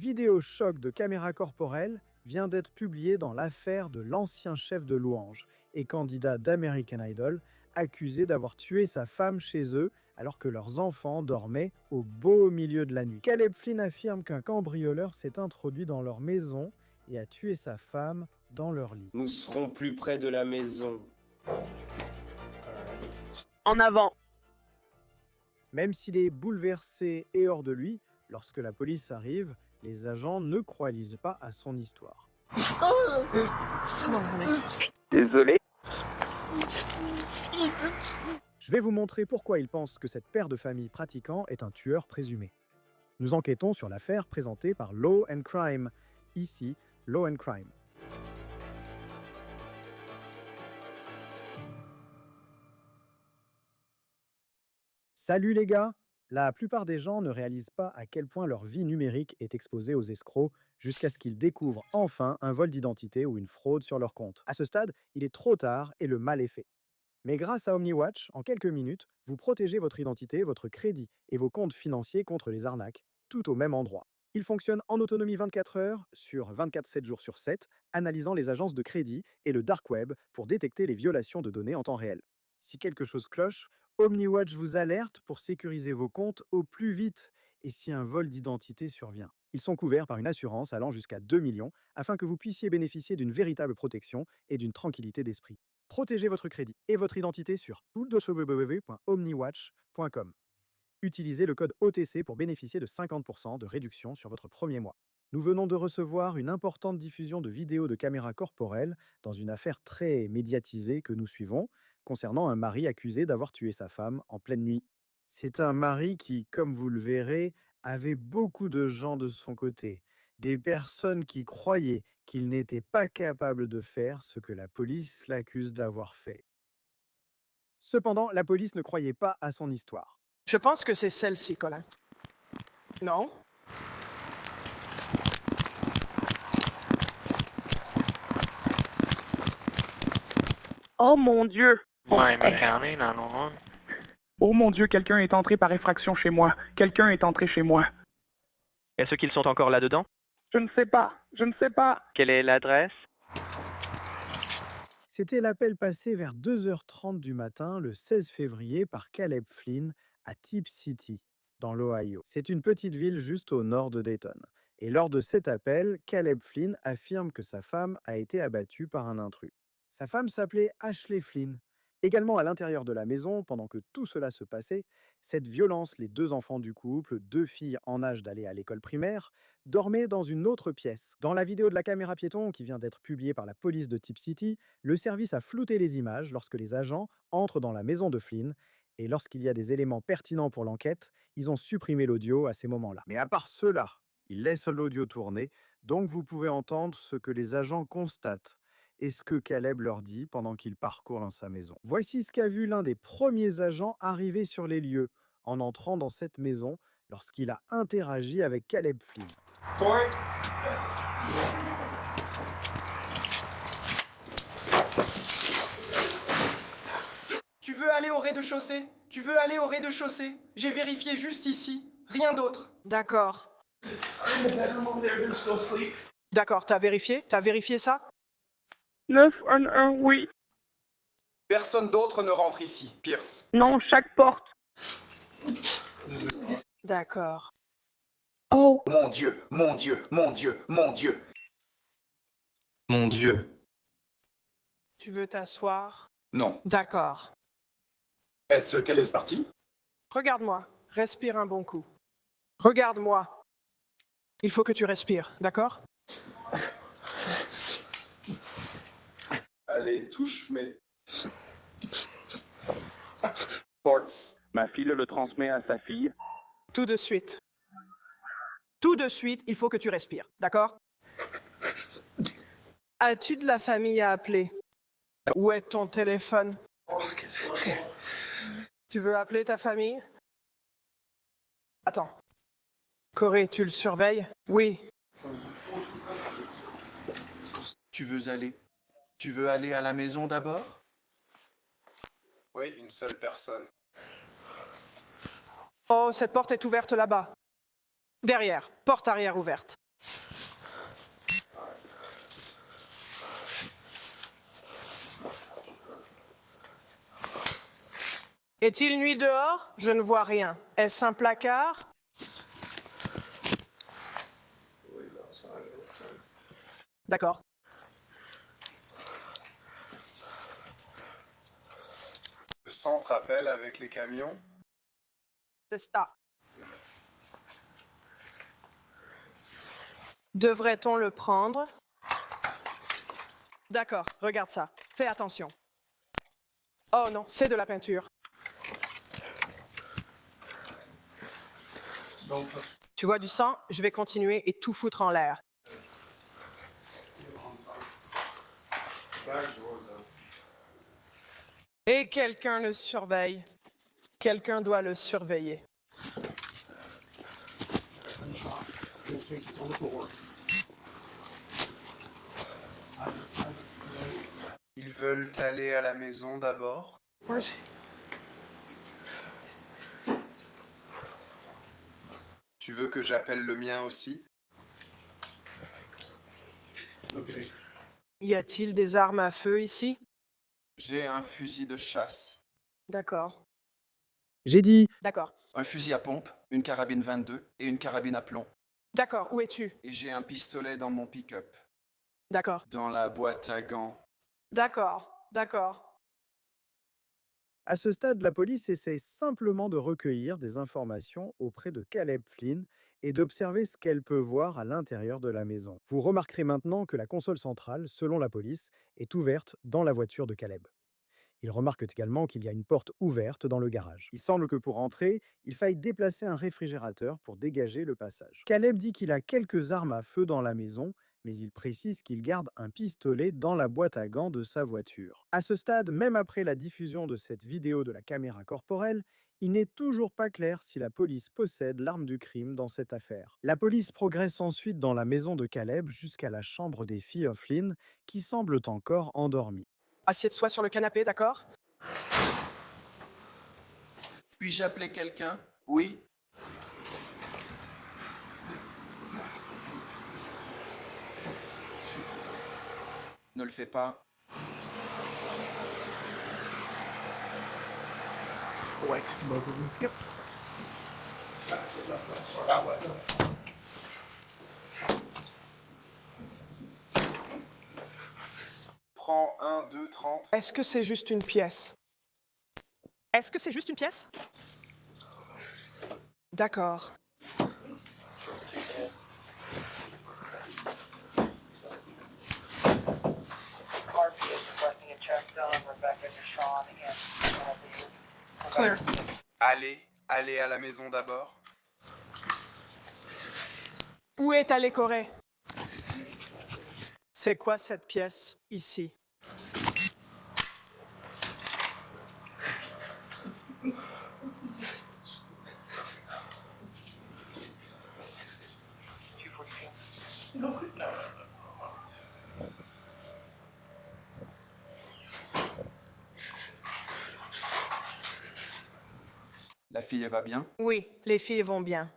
vidéo choc de caméra corporelle vient d'être publiée dans l'affaire de l'ancien chef de louange et candidat d'American Idol, accusé d'avoir tué sa femme chez eux alors que leurs enfants dormaient au beau milieu de la nuit. Caleb Flynn affirme qu'un cambrioleur s'est introduit dans leur maison et a tué sa femme dans leur lit. Nous serons plus près de la maison. En avant. Même s'il est bouleversé et hors de lui, lorsque la police arrive, les agents ne croisent pas à son histoire. Désolé. Je vais vous montrer pourquoi il pense que cette père de famille pratiquant est un tueur présumé. Nous enquêtons sur l'affaire présentée par Law and Crime. Ici, Law and Crime. Salut les gars! La plupart des gens ne réalisent pas à quel point leur vie numérique est exposée aux escrocs jusqu'à ce qu'ils découvrent enfin un vol d'identité ou une fraude sur leur compte. À ce stade, il est trop tard et le mal est fait. Mais grâce à OmniWatch, en quelques minutes, vous protégez votre identité, votre crédit et vos comptes financiers contre les arnaques, tout au même endroit. Il fonctionne en autonomie 24 heures sur 24, 7 jours sur 7, analysant les agences de crédit et le dark web pour détecter les violations de données en temps réel. Si quelque chose cloche, OmniWatch vous alerte pour sécuriser vos comptes au plus vite et si un vol d'identité survient. Ils sont couverts par une assurance allant jusqu'à 2 millions afin que vous puissiez bénéficier d'une véritable protection et d'une tranquillité d'esprit. Protégez votre crédit et votre identité sur www.omniwatch.com. Utilisez le code OTC pour bénéficier de 50% de réduction sur votre premier mois. Nous venons de recevoir une importante diffusion de vidéos de caméras corporelles dans une affaire très médiatisée que nous suivons, concernant un mari accusé d'avoir tué sa femme en pleine nuit. C'est un mari qui, comme vous le verrez, avait beaucoup de gens de son côté, des personnes qui croyaient qu'il n'était pas capable de faire ce que la police l'accuse d'avoir fait. Cependant, la police ne croyait pas à son histoire. Je pense que c'est celle-ci, Colin. Non? Oh mon Dieu. Miami County 911. Oh mon Dieu, quelqu'un est entré par effraction chez moi. Quelqu'un est entré chez moi. Est-ce qu'ils sont encore là-dedans? Je ne sais pas. Je ne sais pas. Quelle est l'adresse? C'était l'appel passé vers 2h30 du matin le 16 février par Caleb Flynn à Tip City, dans l'Ohio. C'est une petite ville juste au nord de Dayton. Et lors de cet appel, Caleb Flynn affirme que sa femme a été abattue par un intrus. Sa femme s'appelait Ashley Flynn. Également à l'intérieur de la maison, pendant que tout cela se passait, cette violence, les 2 enfants du couple, 2 filles en âge d'aller à l'école primaire, dormaient dans une autre pièce. Dans la vidéo de la caméra piéton qui vient d'être publiée par la police de Tip City, le service a flouté les images lorsque les agents entrent dans la maison de Flynn, et lorsqu'il y a des éléments pertinents pour l'enquête, ils ont supprimé l'audio à ces moments-là. Mais à part cela, ils laissent l'audio tourner, donc vous pouvez entendre ce que les agents constatent et ce que Caleb leur dit pendant qu'il parcourt dans sa maison. Voici ce qu'a vu l'un des premiers agents arriver sur les lieux en entrant dans cette maison lorsqu'il a interagi avec Caleb Flynn. Tu veux aller au rez-de-chaussée? Tu veux aller au rez-de-chaussée? J'ai vérifié juste ici, rien d'autre. D'accord. D'accord, t'as vérifié? T'as vérifié ça? 911, oui. Personne d'autre ne rentre ici, Pierce. Non, chaque porte. D'accord. Oh. Mon Dieu, mon Dieu, mon Dieu, mon Dieu. Mon Dieu. Tu veux t'asseoir? Non. D'accord. Est-ce qu'elle est partie? Regarde-moi. Respire un bon coup. Regarde-moi. Il faut que tu respires, d'accord? Allez, touche, mais... Ports. Ma fille le transmet à sa fille. Tout de suite. Tout de suite, il faut que tu respires, d'accord? As-tu de la famille à appeler? Où est ton téléphone? Tu veux appeler ta famille? Attends. Corey, tu le surveilles? Oui. Tu veux aller à la maison d'abord? Oui, une seule personne. Oh, cette porte est ouverte là-bas. Derrière, porte arrière ouverte. Est-il nuit dehors? Je ne vois rien. Est-ce un placard? D'accord. Le centre appelle avec les camions. C'est ça. Devrait-on le prendre? D'accord, regarde ça. Fais attention. Oh non, c'est de la peinture. Tu vois du sang? Je vais continuer et tout foutre en l'air. Et quelqu'un le surveille. Quelqu'un doit le surveiller. Ils veulent aller à la maison d'abord. Tu veux que j'appelle le mien aussi? Y a-t-il des armes à feu ici? J'ai un fusil de chasse, D'accord. J'ai dit, D'accord. un fusil à pompe, une carabine 22 et une carabine à plomb. D'accord, où es-tu? Et j'ai un pistolet dans mon pick-up, D'accord. dans la boîte à gants. D'accord. D'accord. à ce stade, la police essaie simplement de recueillir des informations auprès de Caleb Flynn et d'observer ce qu'elle peut voir à l'intérieur de la maison. Vous remarquerez maintenant que la console centrale, selon la police, est ouverte dans la voiture de Caleb. Ils remarquent également qu'il y a une porte ouverte dans le garage. Il semble que pour entrer, il faille déplacer un réfrigérateur pour dégager le passage. Caleb dit qu'il a quelques armes à feu dans la maison, mais il précise qu'il garde un pistolet dans la boîte à gants de sa voiture. À ce stade, même après la diffusion de cette vidéo de la caméra corporelle, il n'est toujours pas clair si la police possède l'arme du crime dans cette affaire. La police progresse ensuite dans la maison de Caleb jusqu'à la chambre des filles of Lynn, qui semblent encore endormies. Assieds-toi sur le canapé, d'accord? Puis-je appeler quelqu'un? Oui. Ne le fais pas. Prends 1, 2, 30. Est-ce que c'est juste une pièce? Est-ce que c'est juste une pièce? D'accord. Clear. Allez à la maison d'abord. Où est allé Corée? C'est quoi cette pièce ici? La fille va bien? Oui, les filles vont bien.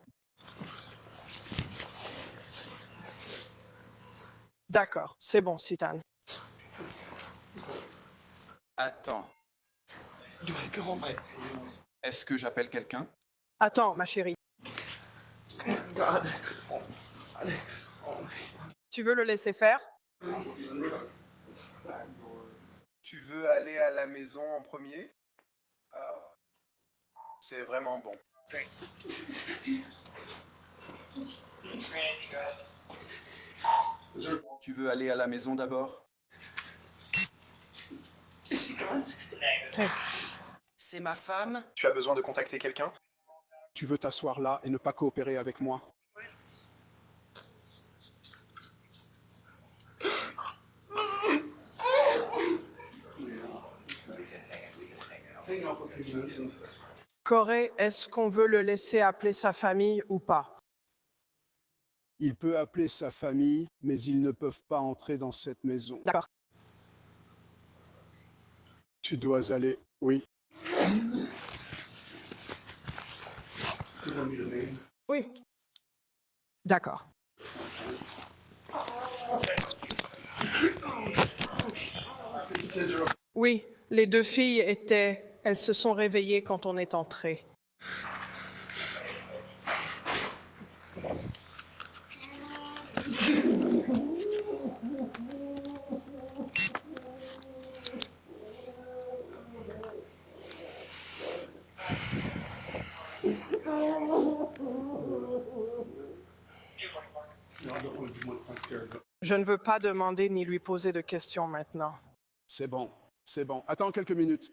D'accord, c'est bon, Citan. Attends. Est-ce que j'appelle quelqu'un? Attends, ma chérie. Tu veux le laisser faire? Tu veux aller à la maison en premier? Ah, c'est vraiment bon. Tu veux aller à la maison d'abord? C'est ma femme? Tu as besoin de contacter quelqu'un? Tu veux t'asseoir là et ne pas coopérer avec moi? Corée, est-ce qu'on veut le laisser appeler sa famille ou pas? Il peut appeler sa famille, mais ils ne peuvent pas entrer dans cette maison. D'accord. Tu dois aller, oui. Oui. D'accord. Oui, les deux filles étaient... Elles se sont réveillées quand on est entré. Je ne veux pas demander ni lui poser de questions maintenant. C'est bon, c'est bon. Attends quelques minutes.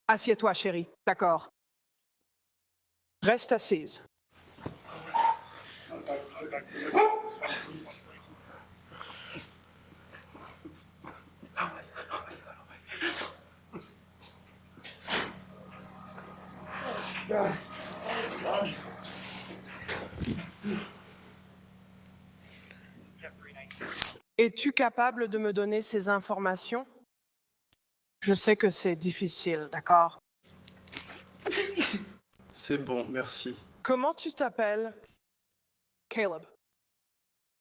Assieds-toi, chérie. D'accord. Reste assise. Es-tu capable de me donner ces informations? Je sais que c'est difficile, d'accord? C'est bon, merci. Comment tu t'appelles? Caleb.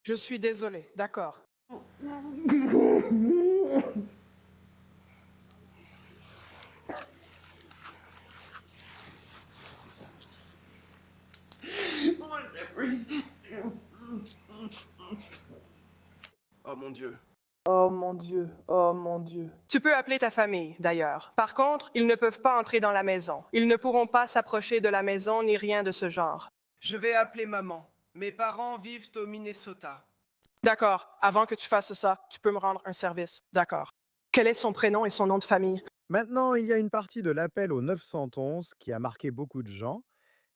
Je suis désolé, d'accord. Oh mon Dieu. Oh mon Dieu, oh mon Dieu. Tu peux appeler ta famille, d'ailleurs. Par contre, ils ne peuvent pas entrer dans la maison. Ils ne pourront pas s'approcher de la maison ni rien de ce genre. Je vais appeler maman. Mes parents vivent au Minnesota. D'accord. Avant que tu fasses ça, tu peux me rendre un service. D'accord. Quel est son prénom et son nom de famille? Maintenant, il y a une partie de l'appel au 911 qui a marqué beaucoup de gens.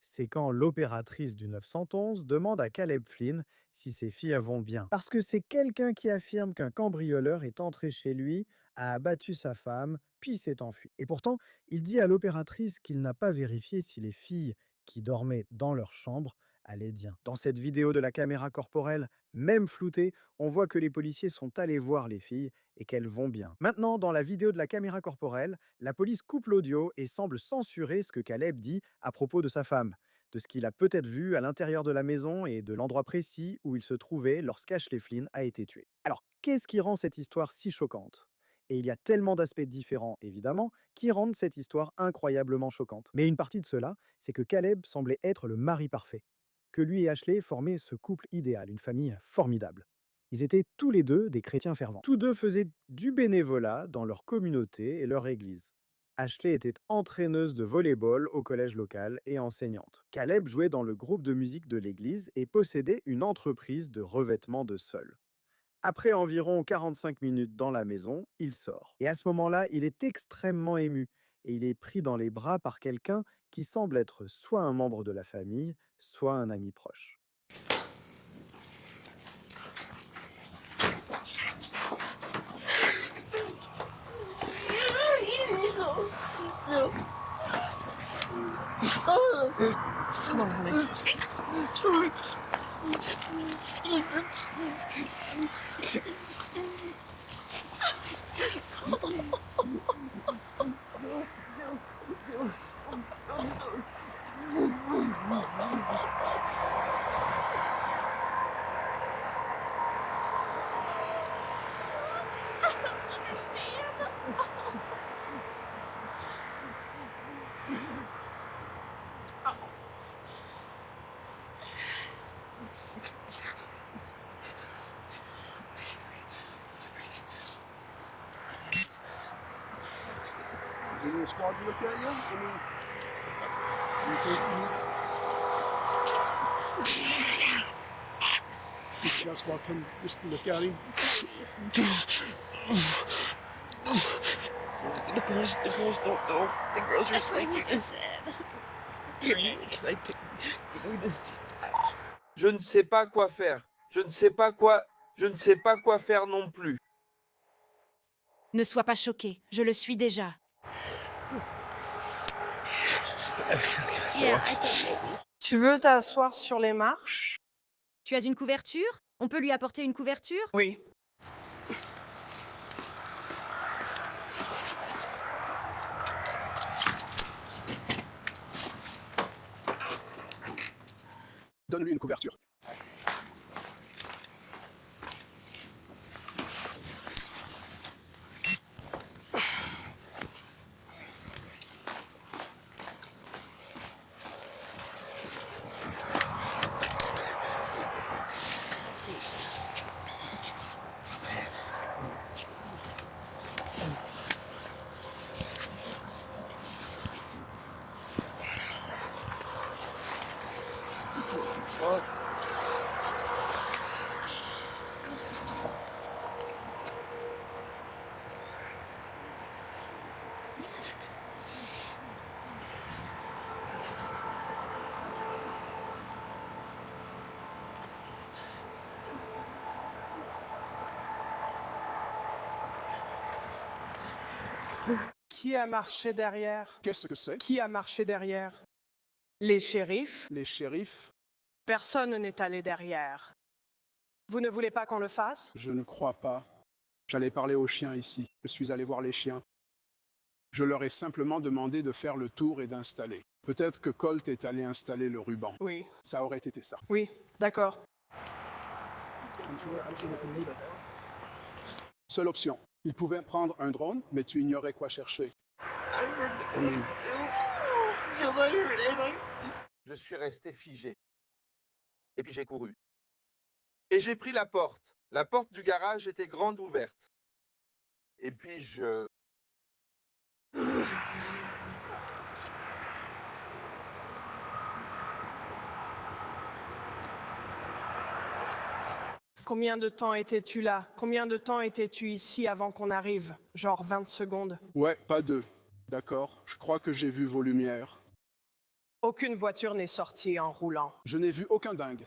C'est quand l'opératrice du 911 demande à Caleb Flynn si ses filles vont bien. Parce que c'est quelqu'un qui affirme qu'un cambrioleur est entré chez lui, a abattu sa femme, puis s'est enfui. Et pourtant, il dit à l'opératrice qu'il n'a pas vérifié si les filles qui dormaient dans leur chambre allaient bien. Dans cette vidéo de la caméra corporelle, même floutée, on voit que les policiers sont allés voir les filles et qu'elles vont bien. Maintenant, dans la vidéo de la caméra corporelle, la police coupe l'audio et semble censurer ce que Caleb dit à propos de sa femme, de ce qu'il a peut-être vu à l'intérieur de la maison et de l'endroit précis où il se trouvait lorsqu'Ashley Flynn a été tuée. Alors, qu'est-ce qui rend cette histoire si choquante? Et il y a tellement d'aspects différents, évidemment, qui rendent cette histoire incroyablement choquante. Mais une partie de cela, c'est que Caleb semblait être le mari parfait, que lui et Ashley formaient ce couple idéal, une famille formidable. Ils étaient tous les deux des chrétiens fervents. Tous deux faisaient du bénévolat dans leur communauté et leur église. Ashley était entraîneuse de volley-ball au collège local et enseignante. Caleb jouait dans le groupe de musique de l'église et possédait une entreprise de revêtement de sol. Après environ 45 minutes dans la maison, il sort. Et à ce moment-là, il est extrêmement ému et il est pris dans les bras par quelqu'un qui semble être soit un membre de la famille, soit un ami proche. Did the squad look at you? You think the squad come just look at him? The girls don't know. The girls are sleeping. Je ne sais pas quoi faire. Je ne sais pas quoi faire non plus. Ne sois pas choqué, je le suis déjà. Tu veux t'asseoir sur les marches? Tu as une couverture? On peut lui apporter une couverture? Oui. Donne-lui une couverture. Qui a marché derrière? Qu'est-ce que c'est? Qui a marché derrière? Les shérifs? Les shérifs? Personne n'est allé derrière. Vous ne voulez pas qu'on le fasse? Je ne crois pas. J'allais parler aux chiens ici. Je suis allé voir les chiens. Je leur ai simplement demandé de faire le tour et d'installer. Peut-être que Colt est allé installer le ruban. Oui, Ça aurait été ça. oui, d'accord. Seule option. Il pouvait prendre un drone, mais tu ignorais quoi chercher. Je suis resté figé. Et puis j'ai couru. Et j'ai pris la porte. La porte du garage était grande ouverte. Et puis je... Combien de temps étais-tu là? Combien de temps étais-tu ici avant qu'on arrive? Genre 20 secondes. Ouais, pas deux. D'accord. Je crois que j'ai vu vos lumières. Aucune voiture n'est sortie en roulant. Je n'ai vu aucun dingue.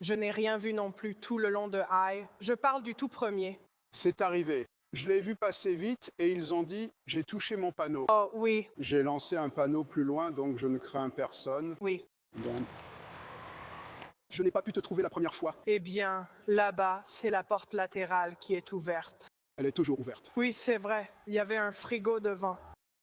Je n'ai rien vu non plus tout le long de High. Je parle du tout premier. C'est arrivé. Je l'ai vu passer vite et ils ont dit « J'ai touché mon panneau Oh oui, ». J'ai lancé un panneau plus loin, donc je ne crains personne. oui. Donc, je n'ai pas pu te trouver la première fois. Eh bien, là-bas, c'est la porte latérale qui est ouverte. Elle est toujours ouverte. Oui, c'est vrai. Il y avait un frigo devant.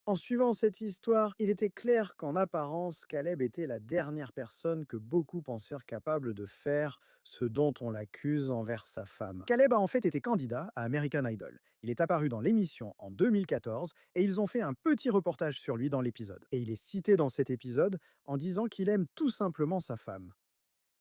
En suivant cette histoire, il était clair qu'en apparence, Caleb était la dernière personne que beaucoup pensèrent capable de faire ce dont on l'accuse envers sa femme. Caleb a en fait été candidat à American Idol. Il est apparu dans l'émission en 2014 et ils ont fait un petit reportage sur lui dans l'épisode. Et il est cité dans cet épisode en disant qu'il aime tout simplement sa femme.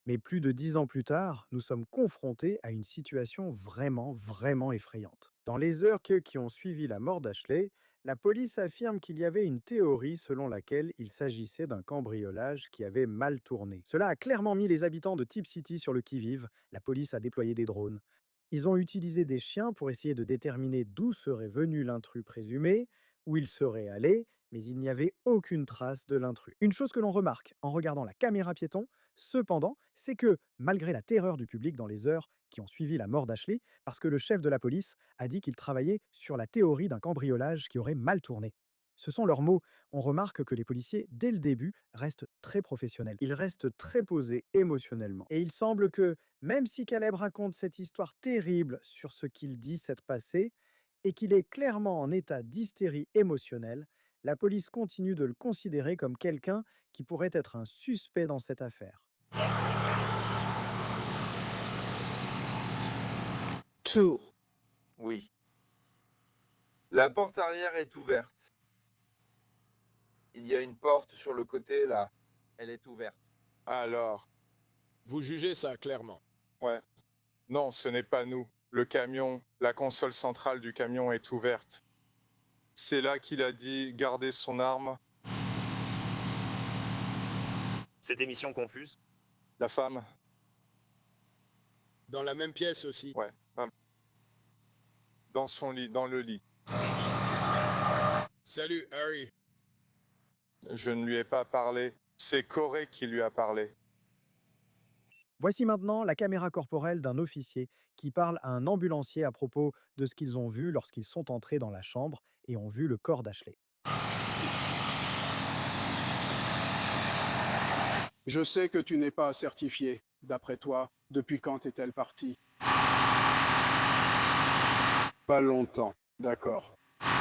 Mais plus de 10 ans plus tard, nous sommes confrontés à une situation vraiment effrayante. Dans les heures qui ont suivi la mort d'Ashley, la police affirme qu'il y avait une théorie selon laquelle il s'agissait d'un cambriolage qui avait mal tourné. Cela a clairement mis les habitants de Tip City sur le qui-vive. La police a déployé des drones. Ils ont utilisé des chiens pour essayer de déterminer d'où serait venu l'intrus présumé, où il serait allé, mais il n'y avait aucune trace de l'intrus. Une chose que l'on remarque en regardant la caméra piéton, cependant, c'est que, malgré la terreur du public dans les heures qui ont suivi la mort d'Ashley, parce que le chef de la police a dit qu'il travaillait sur la théorie d'un cambriolage qui aurait mal tourné. Ce sont leurs mots. On remarque que les policiers, dès le début, restent très professionnels. Ils restent très posés émotionnellement. Et il semble que, même si Caleb raconte cette histoire terrible sur ce qu'il dit s'être passé, et qu'il est clairement en état d'hystérie émotionnelle, la police continue de le considérer comme quelqu'un qui pourrait être un suspect dans cette affaire. Tout. Oui. La porte arrière est ouverte. Il y a une porte sur le côté, là. Elle est ouverte. Alors, vous jugez ça clairement? Ouais. Non, ce n'est pas nous. Le camion, la console centrale du camion est ouverte. C'est là qu'il a dit garder son arme. Cette émission confuse? La femme. Dans la même pièce aussi? Ouais. Dans son lit, dans le lit. Salut, Harry. Je ne lui ai pas parlé. C'est Corey qui lui a parlé. Voici maintenant la caméra corporelle d'un officier qui parle à un ambulancier à propos de ce qu'ils ont vu lorsqu'ils sont entrés dans la chambre et ont vu le corps d'Ashley. Je sais que tu n'es pas certifié. D'après toi, depuis quand est-elle partie? Pas longtemps. D'accord.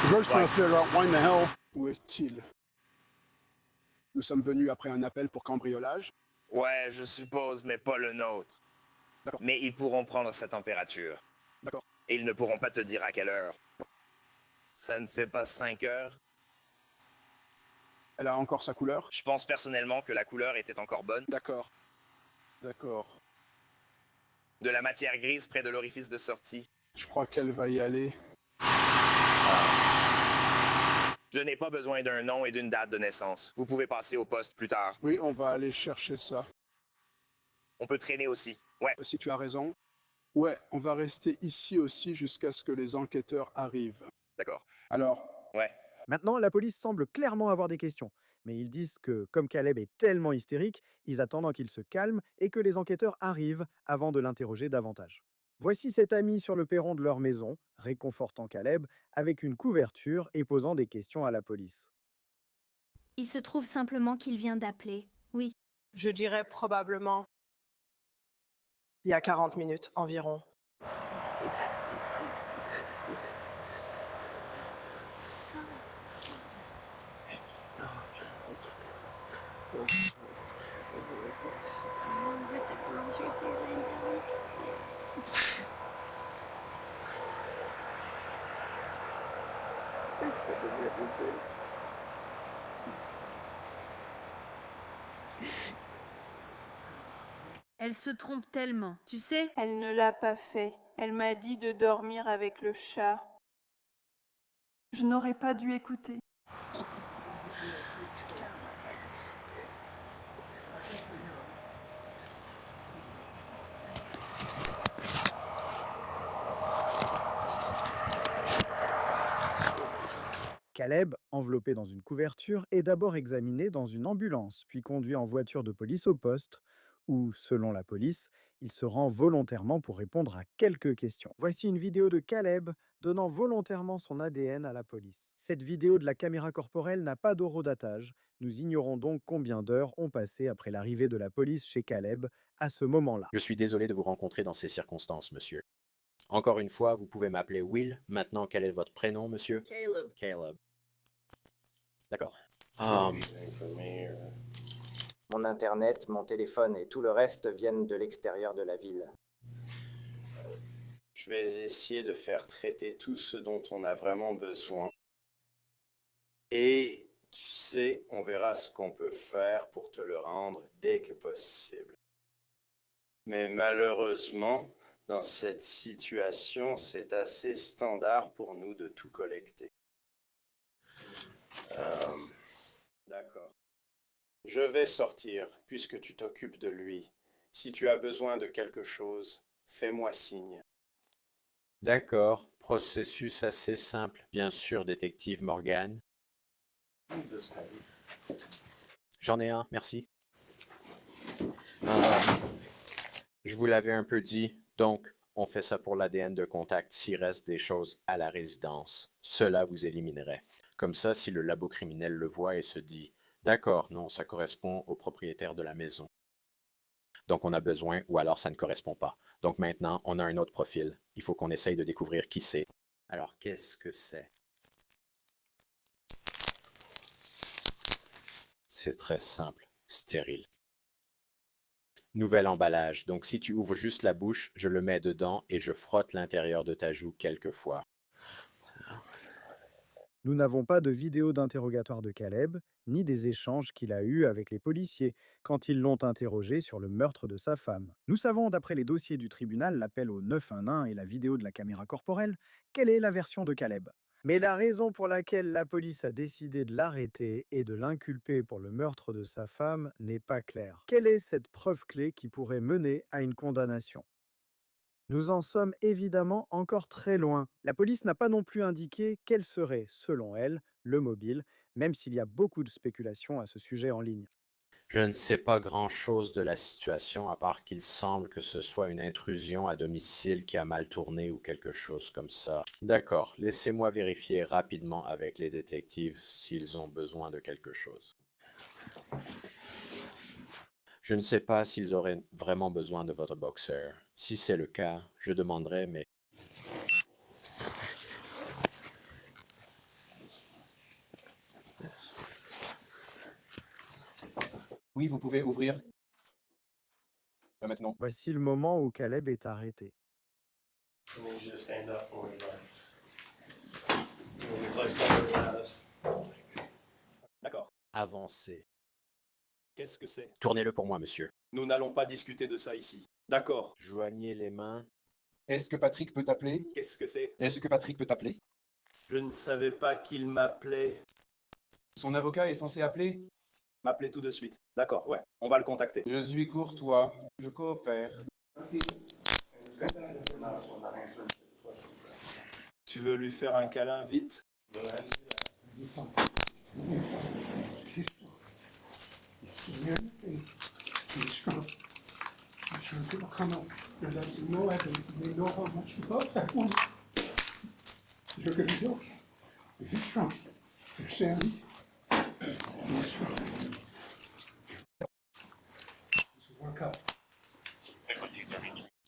George why the hell? Où est-il? Nous sommes venus après un appel pour cambriolage. Ouais, je suppose, mais pas le nôtre. D'accord. Mais ils pourront prendre sa température. D'accord. Et ils ne pourront pas te dire à quelle heure. Ça ne fait pas 5 heures. Elle a encore sa couleur? Je pense personnellement que la couleur était encore bonne. D'accord. D'accord. De la matière grise près de l'orifice de sortie. Je crois qu'elle va y aller. Je n'ai pas besoin d'un nom et d'une date de naissance. Vous pouvez passer au poste plus tard. Oui, on va aller chercher ça. On peut traîner aussi. Ouais. Si tu as raison. Ouais, on va rester ici aussi jusqu'à ce que les enquêteurs arrivent. D'accord. Alors? Ouais. Maintenant, la police semble clairement avoir des questions, mais ils disent que, comme Caleb est tellement hystérique, ils attendent qu'il se calme et que les enquêteurs arrivent avant de l'interroger davantage. Voici cet ami sur le perron de leur maison, réconfortant Caleb avec une couverture et posant des questions à la police. Il se trouve simplement qu'il vient d'appeler. Oui. Je dirais probablement il y a 40 minutes environ. Elle se trompe tellement, tu sais? Elle ne l'a pas fait. Elle m'a dit de dormir avec le chat. Je n'aurais pas dû écouter. Caleb, enveloppé dans une couverture, est d'abord examiné dans une ambulance, puis conduit en voiture de police au poste, où, selon la police, il se rend volontairement pour répondre à quelques questions. Voici une vidéo de Caleb donnant volontairement son ADN à la police. Cette vidéo de la caméra corporelle n'a pas d'horodatage. Nous ignorons donc combien d'heures ont passé après l'arrivée de la police chez Caleb à ce moment-là. Je suis désolé de vous rencontrer dans ces circonstances, monsieur. Encore une fois, vous pouvez m'appeler Will. Maintenant, quel est votre prénom, monsieur? Caleb. Caleb. D'accord. Mon internet, mon téléphone et tout le reste viennent de l'extérieur de la ville. Je vais essayer de faire traiter tout ce dont on a vraiment besoin. Et tu sais, on verra ce qu'on peut faire pour te le rendre dès que possible. Mais malheureusement, dans cette situation, c'est assez standard pour nous de tout collecter. D'accord. Je vais sortir, puisque tu t'occupes de lui. Si tu as besoin de quelque chose, fais-moi signe. D'accord. Processus assez simple, bien sûr, détective Morgan. J'en ai un, merci. Je vous l'avais un peu dit, donc on fait ça pour l'ADN de contact s'il reste des choses à la résidence. Cela vous éliminerait. Comme ça, si le labo criminel le voit et se dit « D'accord, non, ça correspond au propriétaire de la maison. » Donc on a besoin, ou alors ça ne correspond pas. Donc maintenant, on a un autre profil. Il faut qu'on essaye de découvrir qui c'est. Alors, qu'est-ce que c'est? C'est très simple, stérile. Nouvel emballage. Donc si tu ouvres juste la bouche, je le mets dedans et je frotte l'intérieur de ta joue quelques fois. Nous n'avons pas de vidéo d'interrogatoire de Caleb, ni des échanges qu'il a eus avec les policiers quand ils l'ont interrogé sur le meurtre de sa femme. Nous savons, d'après les dossiers du tribunal, l'appel au 911 et la vidéo de la caméra corporelle, quelle est la version de Caleb. Mais la raison pour laquelle la police a décidé de l'arrêter et de l'inculper pour le meurtre de sa femme n'est pas claire. Quelle est cette preuve clé qui pourrait mener à une condamnation? Nous en sommes évidemment encore très loin. La police n'a pas non plus indiqué quel serait, selon elle, le mobile, même s'il y a beaucoup de spéculations à ce sujet en ligne. Je ne sais pas grand-chose de la situation, à part qu'il semble que ce soit une intrusion à domicile qui a mal tourné ou quelque chose comme ça. D'accord, laissez-moi vérifier rapidement avec les détectives s'ils ont besoin de quelque chose. Je ne sais pas s'ils auraient vraiment besoin de votre boxeur. Si c'est le cas, je demanderai, mais... Oui, vous pouvez ouvrir. Maintenant. Voici le moment où Caleb est arrêté. D'accord. Avancez. Qu'est-ce que c'est? Tournez-le pour moi, monsieur. Nous n'allons pas discuter de ça ici. D'accord. Joignez les mains. Est-ce que Patrick peut t'appeler? Qu'est-ce que c'est? Est-ce que Patrick peut t'appeler? Je ne savais pas qu'il m'appelait. Son avocat est censé appeler? M'appeler tout de suite. D'accord, ouais. On va le contacter. Je suis courtois. Je coopère. Tu veux lui faire un câlin vite?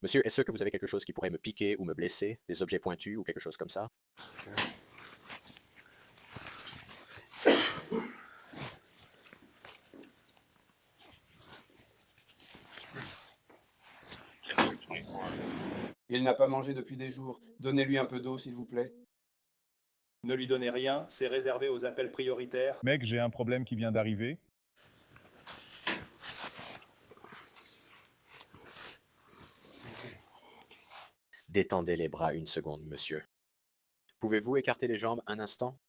Monsieur, est-ce que vous avez quelque chose qui pourrait me piquer ou me blesser? Des objets pointus ou quelque chose comme ça? Il n'a pas mangé depuis des jours. Donnez-lui un peu d'eau, s'il vous plaît. Ne lui donnez rien, c'est réservé aux appels prioritaires. Mec, j'ai un problème qui vient d'arriver. Détendez les bras une seconde, monsieur. Pouvez-vous écarter les jambes un instant?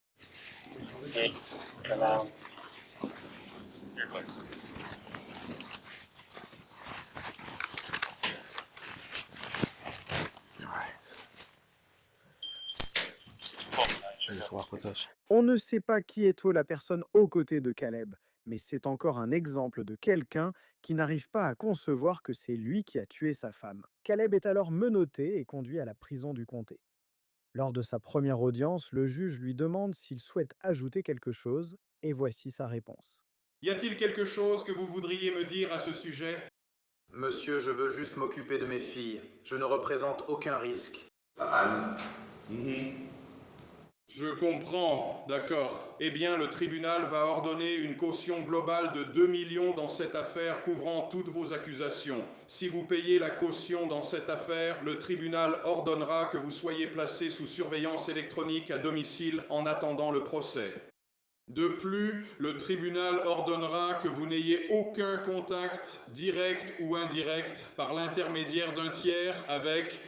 On ne sait pas qui est la personne aux côtés de Caleb, mais c'est encore un exemple de quelqu'un qui n'arrive pas à concevoir que c'est lui qui a tué sa femme. Caleb est alors menotté et conduit à la prison du comté. Lors de sa première audience, le juge lui demande s'il souhaite ajouter quelque chose, et voici sa réponse. Y a-t-il quelque chose que vous voudriez me dire à ce sujet? Monsieur, je veux juste m'occuper de mes filles. Je ne représente aucun risque. Je comprends, d'accord. Eh bien, le tribunal va ordonner une caution globale de 2 millions dans cette affaire couvrant toutes vos accusations. Si vous payez la caution dans cette affaire, le tribunal ordonnera que vous soyez placé sous surveillance électronique à domicile en attendant le procès. De plus, le tribunal ordonnera que vous n'ayez aucun contact, direct ou indirect, par l'intermédiaire d'un tiers avec...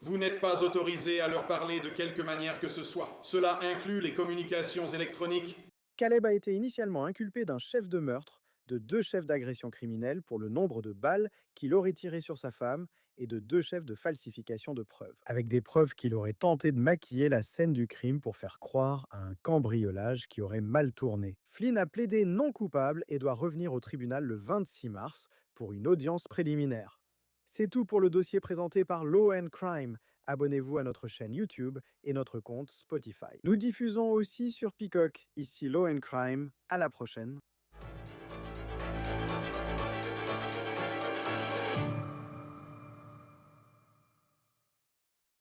Vous n'êtes pas autorisé à leur parler de quelque manière que ce soit. Cela inclut les communications électroniques. Caleb a été initialement inculpé d'un chef de meurtre, de 2 chefs d'agression criminelle pour le nombre de balles qu'il aurait tirées sur sa femme et de 2 chefs de falsification de preuves, avec des preuves qu'il aurait tenté de maquiller la scène du crime pour faire croire à un cambriolage qui aurait mal tourné. Flynn a plaidé non coupable et doit revenir au tribunal le 26 mars pour une audience préliminaire. C'est tout pour le dossier présenté par Law & Crime. Abonnez-vous à notre chaîne YouTube et notre compte Spotify. Nous diffusons aussi sur Peacock. Ici Law & Crime. À la prochaine.